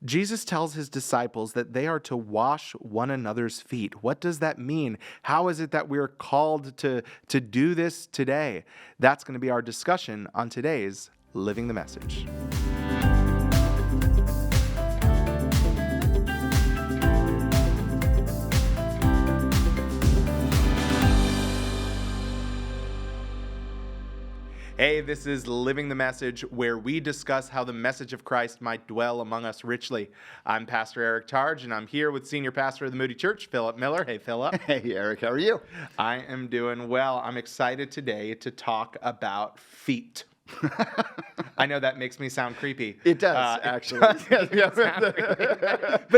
Jesus tells his disciples that they are to wash one another's feet. What does that mean? How is it that we're called to do this today? That's going to be our discussion on today's Living the Message. Hey, this is Living the Message, where we discuss how the message of Christ might dwell among us richly. I'm Pastor Eric Targe, and I'm here with Senior Pastor of the Moody Church, Philip Miller. Hey, Philip. Hey, Eric. How are you? I am doing well. I'm excited today to talk about feet. I know that makes me sound creepy. It does, actually. But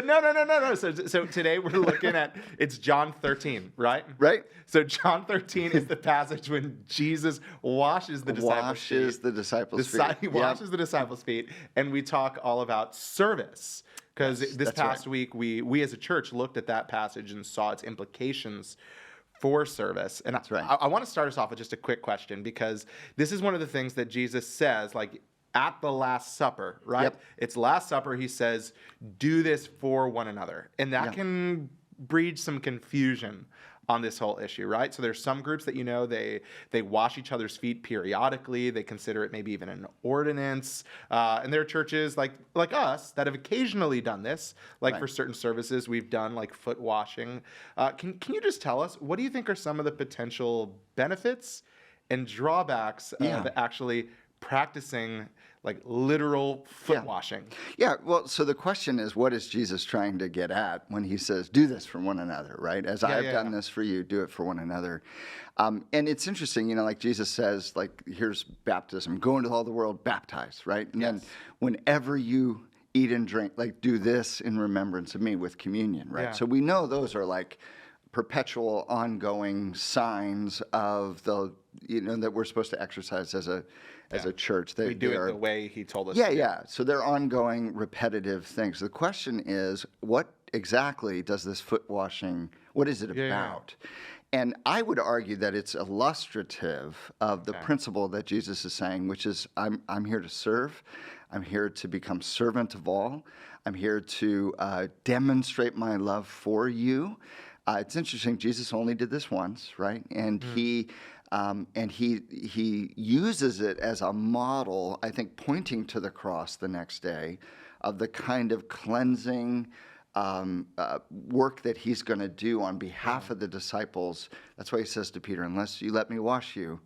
no. So today we're looking at, it's John 13, right? Right. So John 13 is the passage when Jesus washes the disciples' feet. He washes the disciples' feet, and we talk all about service. Because this past week, we as a church looked at that passage and saw its implications for service. And That's right. I want to start us off with just a quick question, because this is one of the things that Jesus says, like at the Last Supper, right? Yep. It's Last Supper. He says, do this for one another. And that can breed some confusion on this whole issue, right? So there's some groups that, they wash each other's feet periodically. They consider it maybe even an ordinance. And there are churches like us that have occasionally done this. Like for certain services, we've done like foot washing. Can you just tell us, what do you think are some of the potential benefits and drawbacks of actually practicing like literal foot washing? Yeah, well, so the question is, what is Jesus trying to get at when he says, do this for one another, right? As I have done this for you, do it for one another. And it's interesting, like Jesus says, like, here's baptism, go into all the world, baptize, right? And then whenever you eat and drink, like, do this in remembrance of me with communion, right? So we know those are like perpetual, ongoing signs of the, that we're supposed to exercise as a church. We do it the way he told us to. Yeah. So they're ongoing, repetitive things. The question is, what exactly does this foot washing, what is it about? And I would argue that it's illustrative of the principle that Jesus is saying, which is, I'm here to serve. I'm here to become servant of all. I'm here to demonstrate my love for you. It's interesting, Jesus only did this once, right? And he uses it as a model, I think, pointing to the cross the next day of the kind of cleansing work that he's going to do on behalf of the disciples. That's why he says to Peter, unless you let me wash you,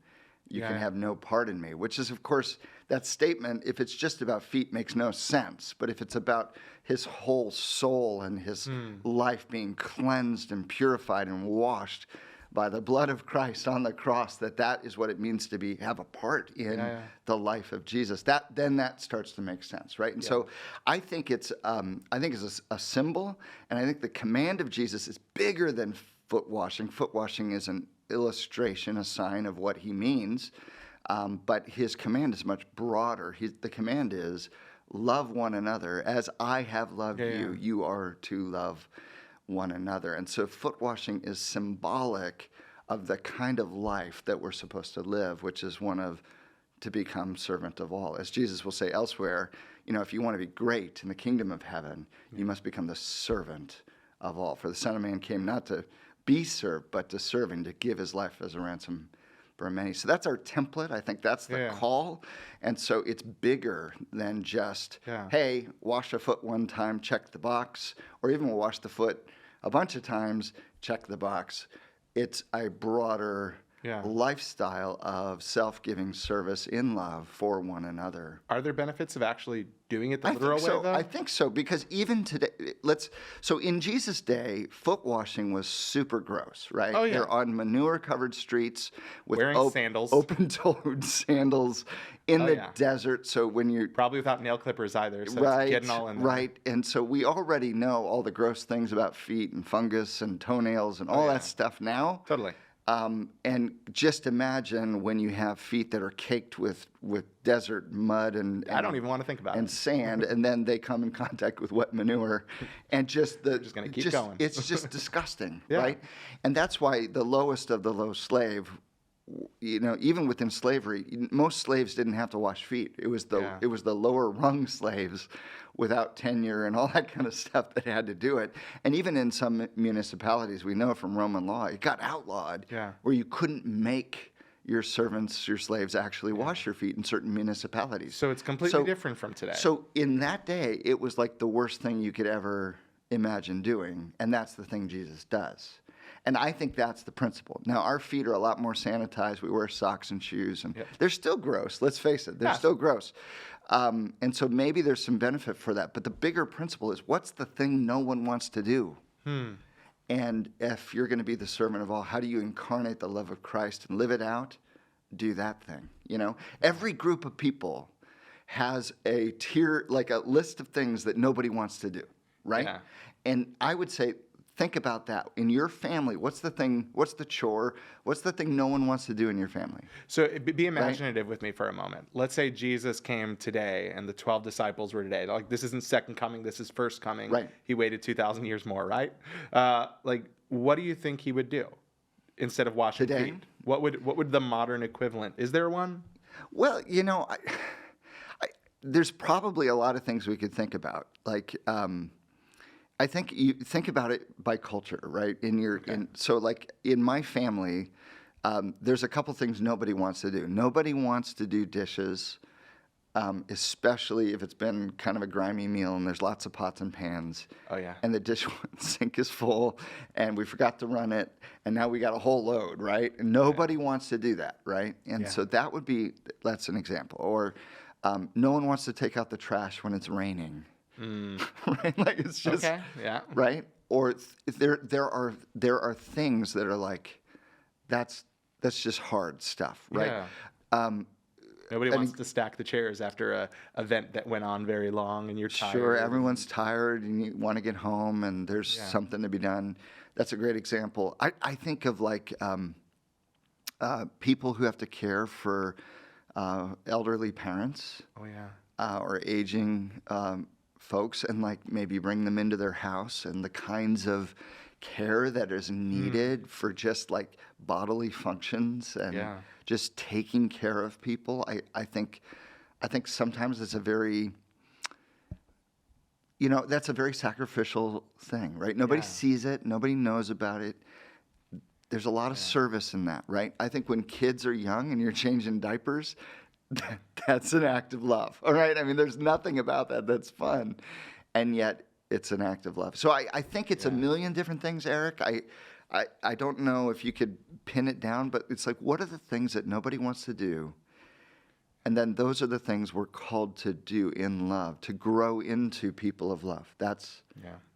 you can have no part in me, which is, of course, that statement, if it's just about feet, makes no sense. But if it's about his whole soul and his life being cleansed and purified and washed by the blood of Christ on the cross, that is what it means to have a part in the life of Jesus. Then that starts to make sense, right? And so I think it's a symbol, and I think the command of Jesus is bigger than foot washing. Foot washing is an illustration, a sign of what he means, but his command is much broader. The command is, love one another as I have loved you. You are to love one another. And so foot washing is symbolic of the kind of life that we're supposed to live, which is one of to become servant of all. As Jesus will say elsewhere, if you want to be great in the kingdom of heaven, you must become the servant of all. For the Son of Man came not to be served, but to serve and to give his life as a ransom for many. So that's our template. I think that's the call. And so it's bigger than just, hey, wash a foot one time, check the box, or even we'll wash the foot a bunch of times, check the box. It's a broader lifestyle of self-giving service in love for one another. Are there benefits of actually doing it the literal way, though? I think so, because even today, so in Jesus' day, foot washing was super gross, right? Oh, yeah. They're on manure-covered streets with wearing sandals, open-toed sandals in the desert. So when you're probably without nail clippers either, so it's getting all in there. Right, and so we already know all the gross things about feet and fungus and toenails and all that stuff now. Totally. And just imagine when you have feet that are caked with desert mud and I don't even want to think about and sand, and then they come in contact with wet manure, and just going to keep going. It's just disgusting, right? And that's why the lowest of the low slave even within slavery, most slaves didn't have to wash feet. It was the lower rung slaves without tenure and all that kind of stuff that had to do it. And even in some municipalities, we know from Roman law, it got outlawed where you couldn't make your servants, your slaves, actually wash your feet in certain municipalities. So it's completely different from today. So in that day, it was like the worst thing you could ever imagine doing, and that's the thing Jesus does. And I think that's the principle. Now, our feet are a lot more sanitized. We wear socks and shoes, and they're still gross. Let's face it, they're still gross. And so maybe there's some benefit for that. But the bigger principle is, what's the thing no one wants to do? And if you're going to be the servant of all, how do you incarnate the love of Christ and live it out? Do that thing. Every group of people has a tier, like a list of things that nobody wants to do, right? Yeah. And I would say, think about that. In your family, what's the thing, what's the chore, what's the thing no one wants to do in your family? So be imaginative with me for a moment. Let's say Jesus came today and the 12 disciples were today. Like, this isn't second coming, this is first coming. Right. He waited 2,000 years more, right? What do you think he would do instead of washing today? Feet? What would the modern equivalent? Is there one? Well, there's probably a lot of things we could think about. I think you think about it by culture, right? So in my family, there's a couple things nobody wants to do. Nobody wants to do dishes, especially if it's been kind of a grimy meal and there's lots of pots and pans. Oh yeah. And the dish sink is full, and we forgot to run it, and now we got a whole load, right? And nobody wants to do that, right? And so that's an example. Or no one wants to take out the trash when it's raining. Right? It's just right. Or there are things that are like that's just hard stuff, right? Yeah. Nobody wants to stack the chairs after a event that went on very long and you're tired. Sure, everyone's tired and you want to get home and there's something to be done. That's a great example. I think of people who have to care for elderly parents. Oh yeah. Or aging folks, and maybe bring them into their house, and the kinds of care that is needed for just bodily functions and just taking care of people. I think sometimes it's a very that's a very sacrificial thing, right? Nobody sees it, nobody knows about it. There's a lot of service in that, right? I think when kids are young and you're changing diapers, that's an act of love, all right? I mean, there's nothing about that that's fun, and yet it's an act of love. So I think it's a million different things, Eric. I don't know if you could pin it down, but it's what are the things that nobody wants to do? And then those are the things we're called to do in love, to grow into people of love. That's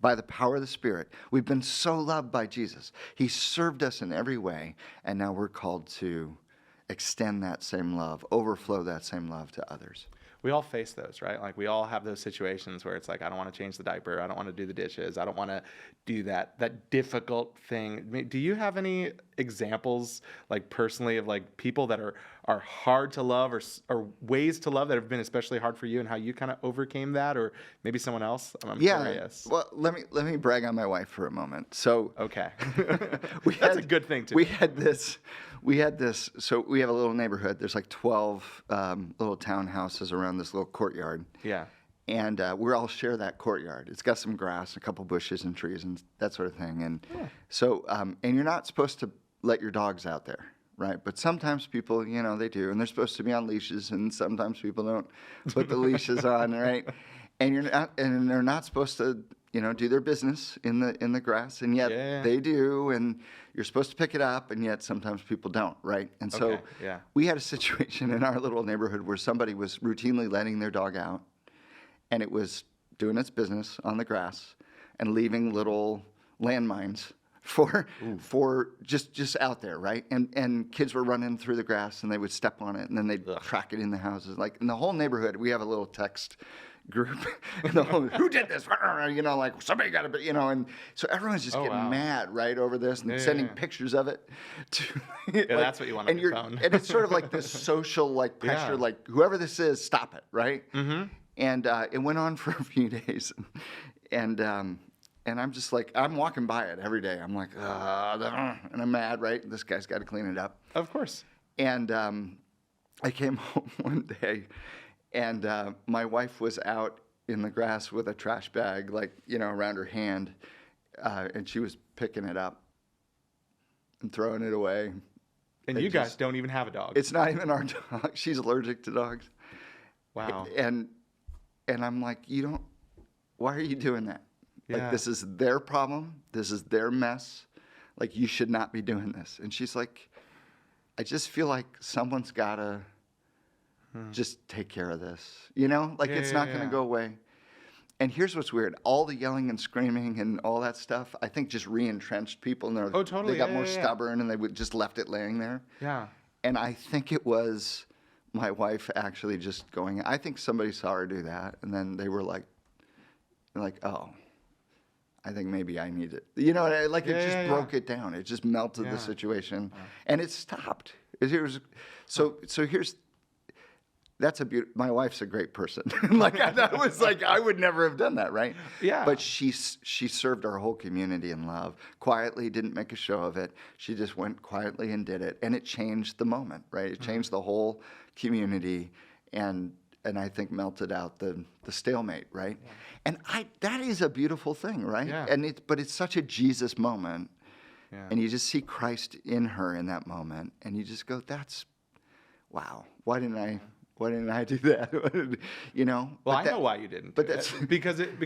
by the power of the Spirit. We've been so loved by Jesus. He served us in every way, and now we're called to extend that same love, overflow that same love to others. We all face those, right? We all have those situations where it's I don't want to change the diaper, I don't want to do the dishes, I don't want to do that difficult thing. Do you have any examples, personally, of people that are hard to love, or ways to love that have been especially hard for you, and how you kind of overcame that, or maybe someone else? I'm curious. Well, let me brag on my wife for a moment. So okay, that's a good thing too. We had this. So we have a little neighborhood. There's 12 little townhouses around this little courtyard. Yeah. And we all share that courtyard. It's got some grass, a couple bushes and trees and that sort of thing. And so, and you're not supposed to let your dogs out there, right? But sometimes people, they do, and they're supposed to be on leashes, and sometimes people don't put the leashes on, right? And they're not supposed to, do their business in the grass, and yet they do, and you're supposed to pick it up, and yet sometimes people don't, right? And so we had a situation in our little neighborhood where somebody was routinely letting their dog out, and it was doing its business on the grass and leaving little landmines for just out there, right? And kids were running through the grass, and they would step on it, and then they'd track it in the houses. In the whole neighborhood, we have a little text group. Who did this? Somebody got to, and so everyone's just getting mad, right, over this, and sending pictures of it. That's what you want on your phone. And it's sort of like this social pressure, whoever this is, stop it, right? Mm-hmm. And it went on for a few days, and I'm just I'm walking by it every day. I'm and I'm mad, right? This guy's got to clean it up. Of course. And I came home one day, and my wife was out in the grass with a trash bag, like, around her hand, and she was picking it up and throwing it away. And you guys don't even have a dog. It's not even our dog. She's allergic to dogs. Wow. And I'm like, why are you doing that? Yeah. Like, this is their problem. This is their mess. Like, you should not be doing this. And she's like, I just feel like someone's got to just take care of this. Like, it's not going to go away. And here's what's weird. All the yelling and screaming and all that stuff, I think just re-entrenched people. And totally. They got more stubborn, and they would just left it laying there. Yeah. And I think it was my wife actually just going, I think somebody saw her do that. And then they were like, oh, I think maybe I need it. It just broke it down. It just melted the situation. And it stopped. My wife's a great person. I would never have done that, right? Yeah. But she served our whole community in love, quietly, didn't make a show of it. She just went quietly and did it. And it changed the moment, right? It changed the whole community, and I think melted out the stalemate, right? Yeah. And that is a beautiful thing, right? Yeah. But it's such a Jesus moment. Yeah. And you just see Christ in her in that moment, and you just go, wow, why didn't I do that? Well, I know why you didn't. But that's because it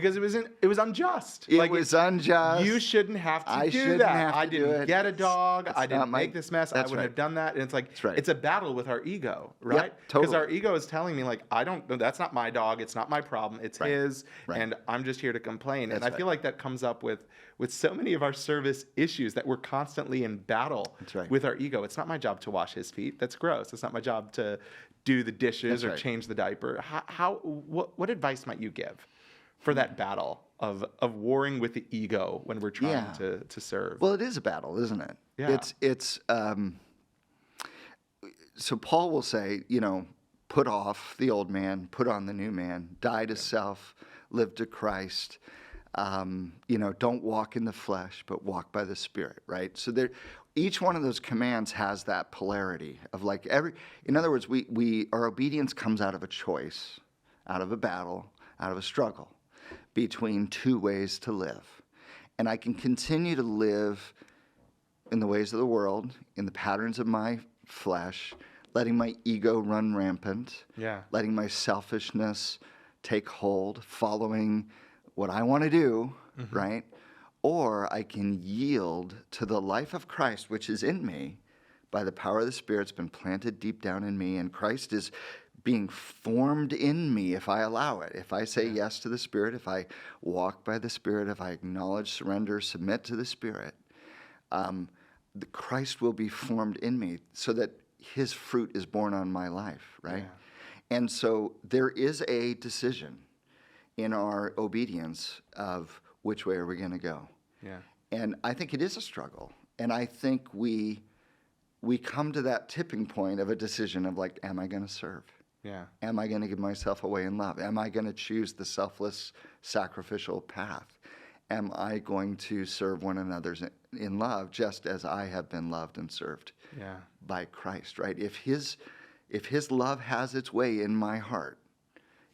was unjust. It was unjust. You shouldn't have to do that. I didn't get a dog. I didn't make this mess. I wouldn't have done that. And it's like, it's a battle with our ego, right? Yep, totally. Because our ego is telling me, like, I don't know, that's not my dog. It's not my problem. It's his. Right. And I'm just here to complain. And I feel like that comes up with so many of our service issues, that we're constantly in battle with our ego. It's not my job to wash his feet. That's gross. It's not my job to do the dishes or change the diaper. What advice might you give for that battle of warring with the ego when we're trying to serve? Well, it is a battle, isn't it? Yeah. So Paul will say, put off the old man, put on the new man, die to self, live to Christ. Don't walk in the flesh, but walk by the Spirit, right? So each one of those commands has that polarity of in other words, our obedience comes out of a choice, out of a battle, out of a struggle between two ways to live. And I can continue to live in the ways of the world, in the patterns of my flesh, letting my ego run rampant, letting my selfishness take hold, following what I want to do, right? Or I can yield to the life of Christ, which is in me by the power of the Spirit. It's been planted deep down in me, and Christ is being formed in me if I allow it. If I say yes to the Spirit, if I walk by the Spirit, if I acknowledge, surrender, submit to the Spirit, the Christ will be formed in me so that his fruit is born on my life, right? Yeah. And so there is a decision in our obedience of which way are we going to go. Yeah. And I think it is a struggle. And I think we come to that tipping point of a decision of am I going to serve? Yeah. Am I going to give myself away in love? Am I going to choose the selfless, sacrificial path? Am I going to serve one another in love just as I have been loved and served by Christ, right? If his love has its way in my heart,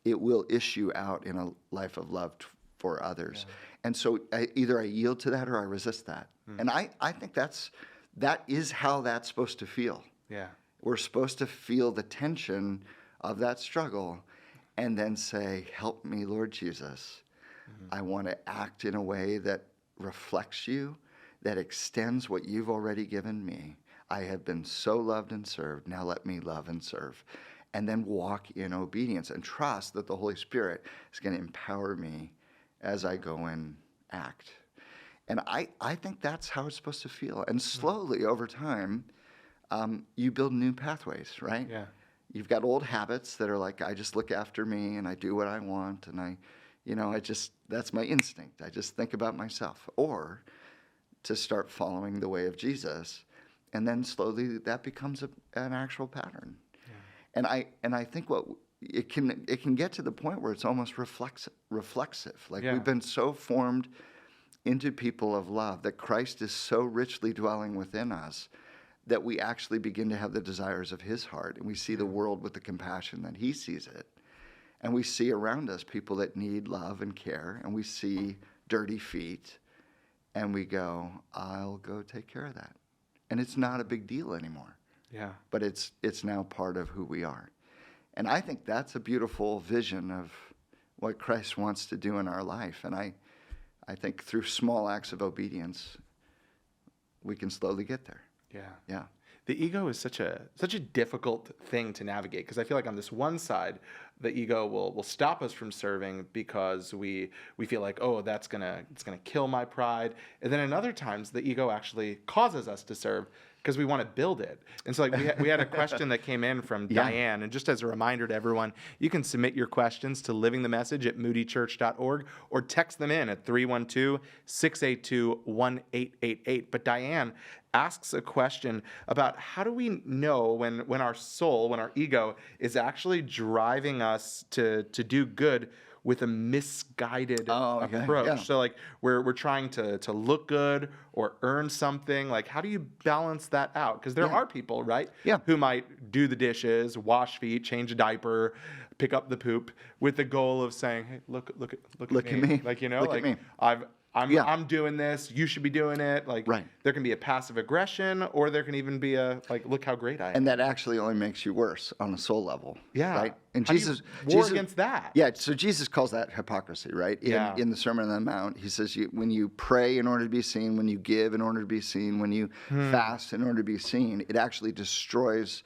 it will issue out in a life of love for others. Yeah. And so either I yield to that or I resist that. And I think that is how that's supposed to feel. Yeah. We're supposed to feel the tension of that struggle and then say, help me, Lord Jesus. I want to act in a way that reflects you, that extends what you've already given me. I have been so loved and served. Now let me love and serve. And then walk in obedience and trust that the Holy Spirit is going to empower me as I go and act. And I think that's how it's supposed to feel. And slowly over time, you build new pathways, right? Yeah. You've got old habits that are I just look after me and I do what I want and that's my instinct. I just think about myself. Or to start following the way of Jesus, and then slowly that becomes an actual pattern. Yeah. And I think it can get to the point where it's almost reflexive. We've been so formed into people of love that Christ is so richly dwelling within us that we actually begin to have the desires of his heart, and we see the world with the compassion that he sees it. And we see around us people that need love and care, and we see dirty feet, and we go, I'll go take care of that. And it's not a big deal anymore. Yeah. But it's now part of who we are. And I think that's a beautiful vision of what Christ wants to do in our life. And I think through small acts of obedience, we can slowly get there. Yeah. Yeah. The ego is such a difficult thing to navigate, because I feel like on this one side, the ego will stop us from serving because we feel like, oh, it's gonna kill my pride. And then in other times, the ego actually causes us to serve because we want to build it. And so like we had a question that came in from Diane, and just as a reminder to everyone, you can submit your questions to livingthemessage@moodychurch.org or text them in at 312-682-1888. But Diane asks a question about how do we know when our soul, when our ego is actually driving us to do good with a misguided approach. Yeah. So like we're trying to look good or earn something. Like, how do you balance that out? Because there are people, right, who might do the dishes, wash feet, change a diaper, pick up the poop with the goal of saying, hey, look at me. Like, you know, look like at me. I'm doing this, you should be doing it. Like, there can be a passive aggression, or there can even be a, like, look how great I am. And that actually only makes you worse on a soul level. Yeah. Right? And How do you war against that? Yeah, so Jesus calls that hypocrisy, right? In the Sermon on the Mount, he says when you pray in order to be seen, when you give in order to be seen, when you fast in order to be seen, it actually destroys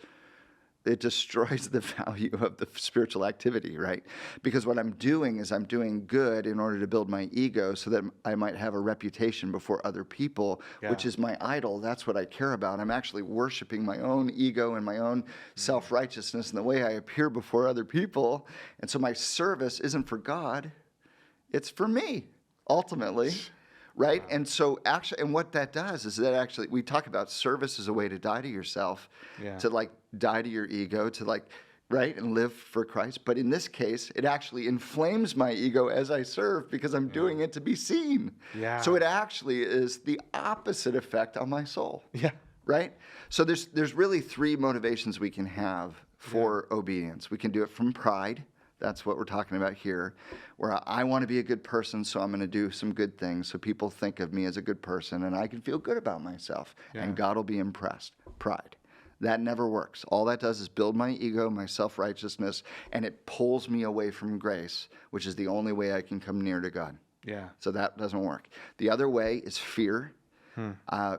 the value of the spiritual activity, right? Because what I'm doing is I'm doing good in order to build my ego so that I might have a reputation before other people, which is my idol. That's what I care about. I'm actually worshiping my own ego and my own self-righteousness and the way I appear before other people. And so my service isn't for God. It's for me, ultimately. Right? And so actually, and what that does is that actually, we talk about service as a way to die to yourself, to like die to your ego, to like, right? And live for Christ. But in this case, it actually inflames my ego as I serve because I'm doing it to be seen. Yeah. So it actually is the opposite effect on my soul. Yeah. Right? So there's really three motivations we can have for obedience. We can do it from pride. That's what we're talking about here, where I want to be a good person, so I'm going to do some good things so people think of me as a good person and I can feel good about myself and God will be impressed. Pride. That never works. All that does is build my ego, my self-righteousness, and it pulls me away from grace, which is the only way I can come near to God. Yeah. So that doesn't work. The other way is fear.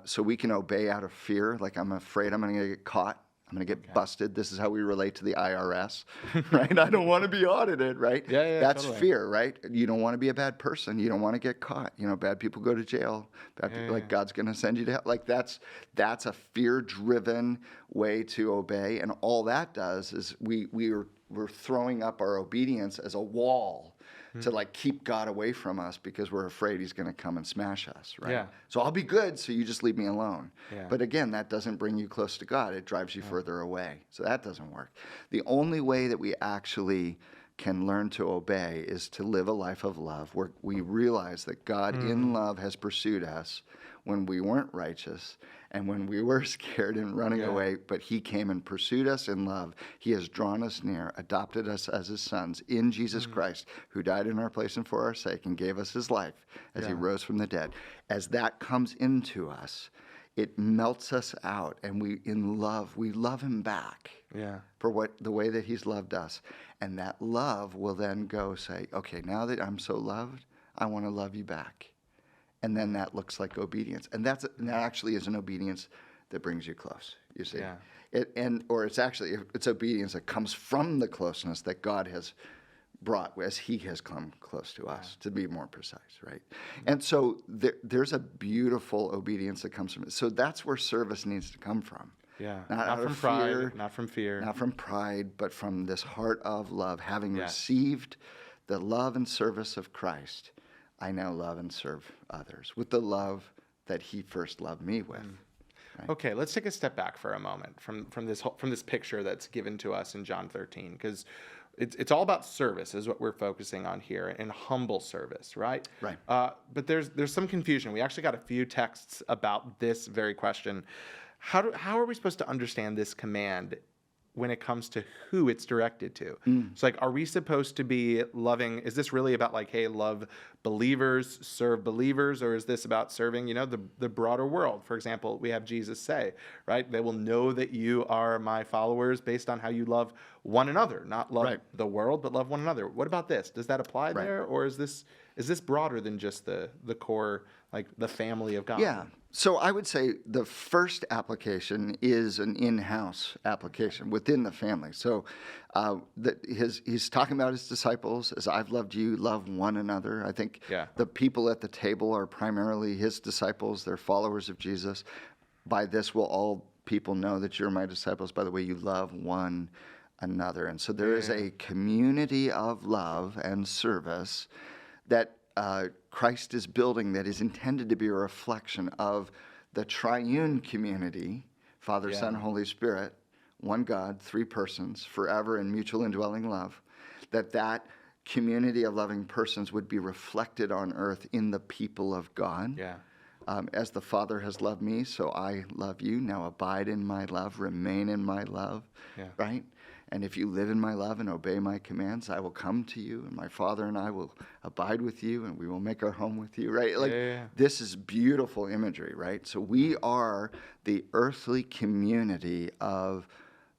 So we can obey out of fear, like I'm afraid I'm going to get caught. I'm going to get busted. This is how we relate to the IRS, right? I don't want to be audited, right? That's totally. Fear, right? You don't want to be a bad person. You don't want to get caught. You know, bad people go to jail. Bad people, like God's going to send you to hell. Like that's a fear-driven way to obey. And all that does is we're throwing up our obedience as a wall to like keep God away from us because we're afraid he's going to come and smash us, right? Yeah. So I'll be good, so you just leave me alone. Yeah. But again, that doesn't bring you close to God. It drives you further away. So that doesn't work. The only way that we actually can learn to obey is to live a life of love where we realize that God in love has pursued us when we weren't righteous and when we were scared and running away, but he came and pursued us in love. He has drawn us near, adopted us as his sons in Jesus Christ, who died in our place and for our sake and gave us his life as he rose from the dead. As that comes into us, it melts us out, and we love him back for the way that he's loved us. And that love will then go say, okay, now that I'm so loved, I want to love you back. And then that looks like obedience. And that actually is an obedience that brings you close, you see. Yeah. It's obedience that comes from the closeness that God has brought as he has come close to us, to be more precise, right? And so there's a beautiful obedience that comes from it. So that's where service needs to come from. Yeah, not from pride, not from fear. Not from pride, but from this heart of love. Having received the love and service of Christ, I now love and serve others with the love that he first loved me with. Right? Okay, let's take a step back for a moment from this picture that's given to us in John 13, because it's all about service is what we're focusing on here, and humble service, right? Right. But there's some confusion. We actually got a few texts about this very question. how are we supposed to understand this command when it comes to who it's directed to? So like, are we supposed to be loving? Is this really about like, hey, love believers, serve believers, or is this about serving, the broader world? For example, we have Jesus say, right, they will know that you are my followers based on how you love one another, not love the world, but love one another. What about this? Does that apply there, or is this broader than just the core, like the family of God? Yeah. So I would say the first application is an in-house application within the family. So he's talking about his disciples, as I've loved you, love one another. I think the people at the table are primarily his disciples. They're followers of Jesus. By this will all people know that you're my disciples, by the way you love one another. And so there is a community of love and service that Christ is building that is intended to be a reflection of the triune community, Father, Son, Holy Spirit, one God, three persons, forever in mutual indwelling love, that community of loving persons would be reflected on earth in the people of God. Yeah. As the Father has loved me, so I love you. Now abide in my love, remain in my love, right? And if you live in my love and obey my commands, I will come to you, and my Father and I will abide with you, and we will make our home with you, right? Like, this is beautiful imagery, right? So we are the earthly community of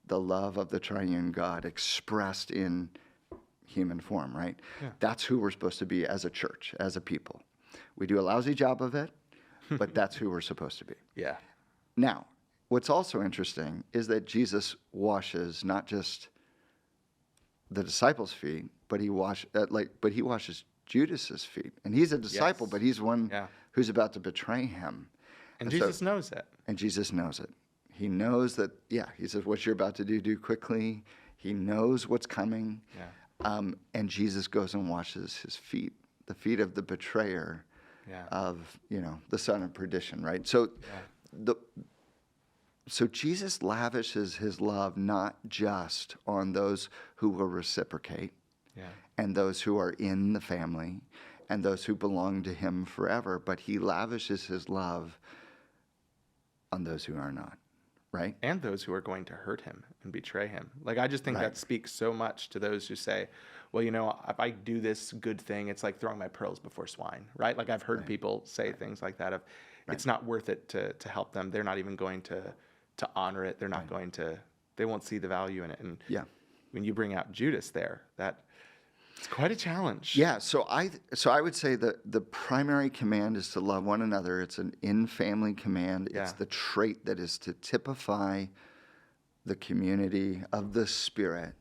the love of the triune God expressed in human form, right? That's who we're supposed to be as a church, as a people. We do a lousy job of it, but that's who we're supposed to be. Yeah. Now, what's also interesting is that Jesus washes not just the disciples' feet, but he washes Judas's feet. And he's a disciple, but he's one who's about to betray him. And Jesus knows that. And Jesus knows it. He knows that, he says, what you're about to do quickly. He knows what's coming. And Jesus goes and washes his feet, the feet of the betrayer of, the son of perdition, right? So Jesus lavishes his love not just on those who will reciprocate and those who are in the family and those who belong to him forever, but he lavishes his love on those who are not, right? And those who are going to hurt him and betray him. Like, I just think that speaks so much to those who say, well, if I do this good thing, it's like throwing my pearls before swine, right? Like, I've heard people say things like that it's not worth it to help them. They're not even going to honor it. They're not going to, they won't see the value in it. And when you bring out Judas there, it's quite a challenge. Yeah, so I would say that the primary command is to love one another. It's an in-family command. It's the trait that is to typify the community of the Spirit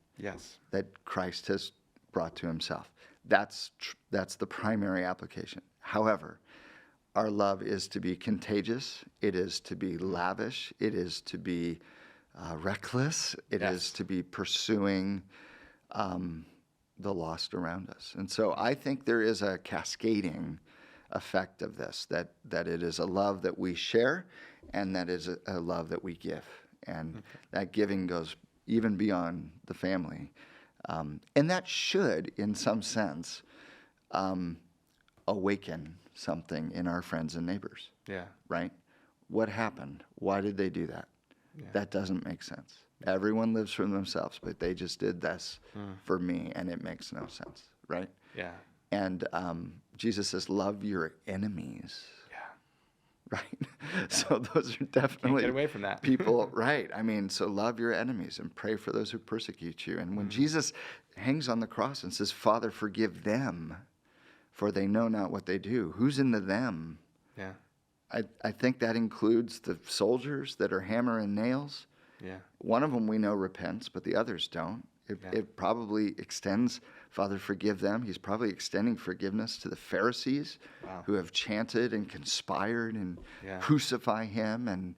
that Christ has brought to himself. That's the primary application. However, our love is to be contagious. It is to be lavish. It is to be reckless. It is to be pursuing the lost around us. And so I think there is a cascading effect of this, that it is a love that we share and that is a love that we give. And that giving goes even beyond the family. And that should, in some sense, awaken something in our friends and neighbors. Right? What happened? Why did they do that? That doesn't make sense. Everyone lives for themselves, but they just did this for me, and it makes no sense, right? And Jesus says, love your enemies. Right? So those are definitely Can't get away from that. people, right? I mean, so love your enemies and pray for those who persecute you. And when Jesus hangs on the cross and says, Father, forgive them, for they know not what they do. Who's in the them? I think that includes the soldiers that are hammer and nails. One of them we know repents, but the others don't. It probably extends, Father, forgive them. He's probably extending forgiveness to the Pharisees who have chanted and conspired and crucify him and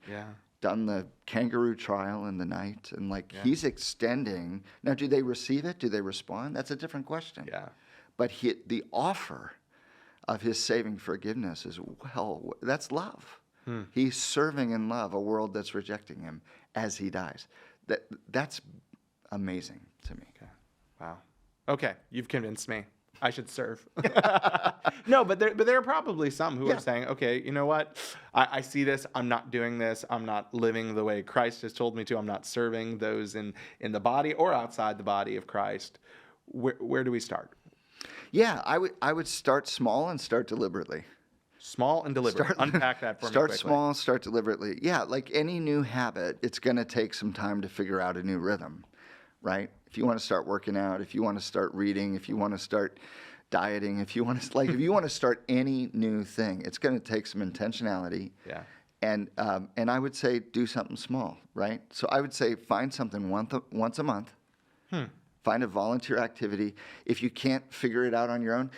done the kangaroo trial in the night. And he's extending. Now, do they receive it? Do they respond? That's a different question. But the offer of his saving forgiveness is, that's love. He's serving in love a world that's rejecting him as he dies. That's amazing to me. Wow. Okay, you've convinced me. I should serve. No, but there are probably some who Yeah. are saying, okay, you know what? I see this. I'm not doing this. I'm not living the way Christ has told me to. I'm not serving those in the body or outside the body of Christ. Where do we start? Yeah, I would start small and start deliberately. Small and deliberate. Unpack that for me Start quickly. small, start deliberately. Yeah, like any new habit, it's going to take some time to figure out a new rhythm, right? If you want to start working out, if you want to start reading, if you want to start dieting, if you want to start any new thing, it's going to take some intentionality. Yeah. And I would say do something small, right? So I would say find something once a month. Find a volunteer activity. If you can't figure it out on your own,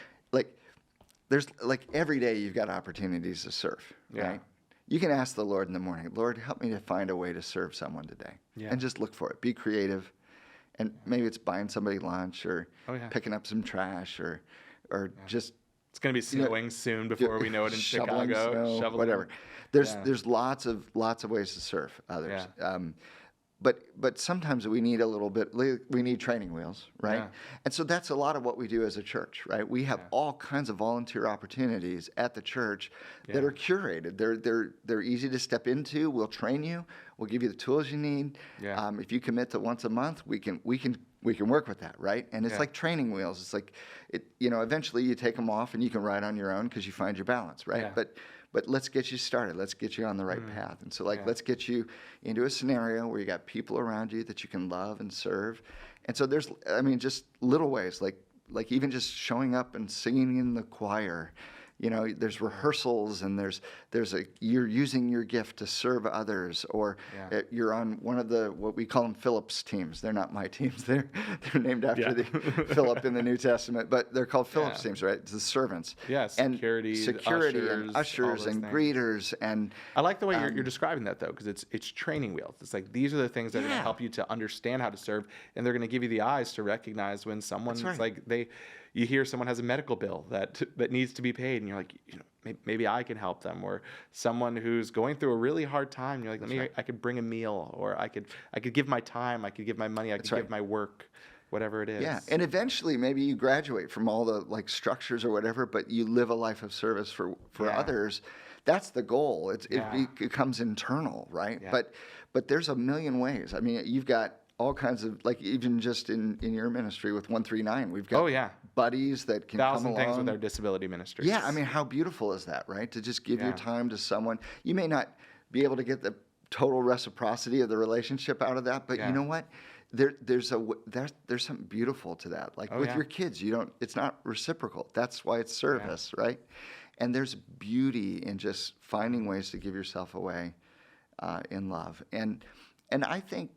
there's every day you've got opportunities to serve, Yeah. right? You can ask the Lord in the morning, Lord, help me to find a way to serve someone today. Yeah. And just look for it. Be creative. And maybe it's buying somebody lunch or picking up some trash or just It's going to be snowing soon before we know it in shoveling Chicago. snow, Shoveling. whatever. There's lots of ways to serve others. Yeah. But sometimes we need a little bit. We need training wheels, right? Yeah. And so that's a lot of what we do as a church, right? We have all kinds of volunteer opportunities at the church that are curated. They're easy to step into. We'll train you. We'll give you the tools you need. Yeah. If you commit to once a month, we can work with that, right? And it's like training wheels. It's like eventually you take them off and you can ride on your own because you find your balance, right? Yeah. But let's get you started. Let's get you on the right path. And so let's get you into a scenario where you got people around you that you can love and serve. And so there's just little ways like even just showing up and singing in the choir. There's rehearsals and you're using your gift to serve others, or you're on one of what we call them Philip's teams. They're not my teams. They're named after the Philip in the New Testament, but they're called Philip's teams, right? It's the servants. Yeah, security and ushers and greeters. And I like the way you're describing that, though, because it's training wheels. It's like these are the things that are going to help you to understand how to serve, and they're going to give you the eyes to recognize when someone's you hear someone has a medical bill that needs to be paid, and you're like, maybe I can help them, or someone who's going through a really hard time. You're like, I could bring a meal, or I could give my time, I could give my money, I could give my work, whatever it is. Yeah, and eventually maybe you graduate from all the structures or whatever, but you live a life of service for others. That's the goal. It becomes internal, right? Yeah. But there's a million ways. I mean, you've got all kinds of, even just in your ministry with 139, we've got buddies that can come along. Things with our disability ministries. Yeah, I mean, how beautiful is that, right? To just give your time to someone. You may not be able to get the total reciprocity of the relationship out of that, but you know what? There's something beautiful to that. Like with your kids, it's not reciprocal. That's why it's service, right? And there's beauty in just finding ways to give yourself away in love. And I think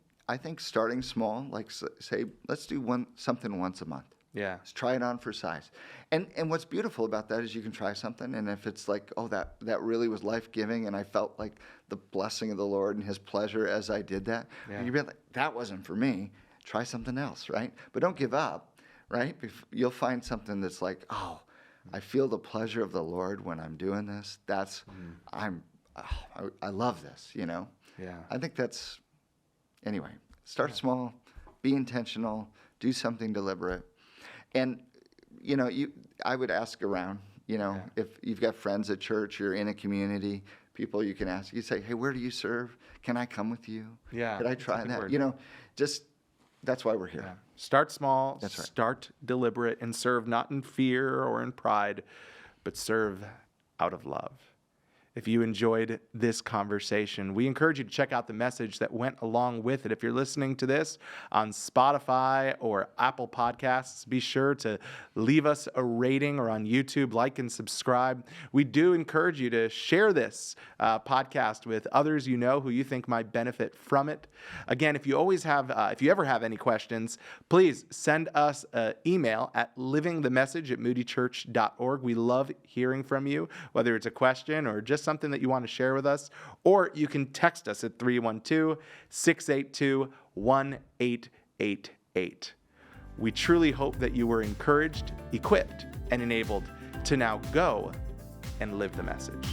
starting small, like say, let's do something once a month. Yeah. Let's try it on for size. And what's beautiful about that is you can try something, and if it's like, oh, that really was life-giving, and I felt like the blessing of the Lord and his pleasure as I did that, you'd be like, that wasn't for me. Try something else, right? But don't give up, right? You'll find something that's like, oh, I feel the pleasure of the Lord when I'm doing this. I love this, Yeah. I think that's... Anyway, start small, be intentional, do something deliberate. And, I would ask around, if you've got friends at church, you're in a community, people you can ask. You say, hey, where do you serve? Can I come with you? Yeah. Could I try that? That's why we're here. Yeah. Start small, That's right. Start deliberate, and serve not in fear or in pride, but serve out of love. If you enjoyed this conversation, we encourage you to check out the message that went along with it. If you're listening to this on Spotify or Apple Podcasts, be sure to leave us a rating, or on YouTube, like and subscribe. We do encourage you to share this podcast with others who you think might benefit from it. Again, if you ever have any questions, please send us an email at livingthemessage@moodychurch.org. We love hearing from you, whether it's a question or just something that you want to share with us, or you can text us at 312-682-1888. We truly hope that you were encouraged, equipped, and enabled to now go and live the message.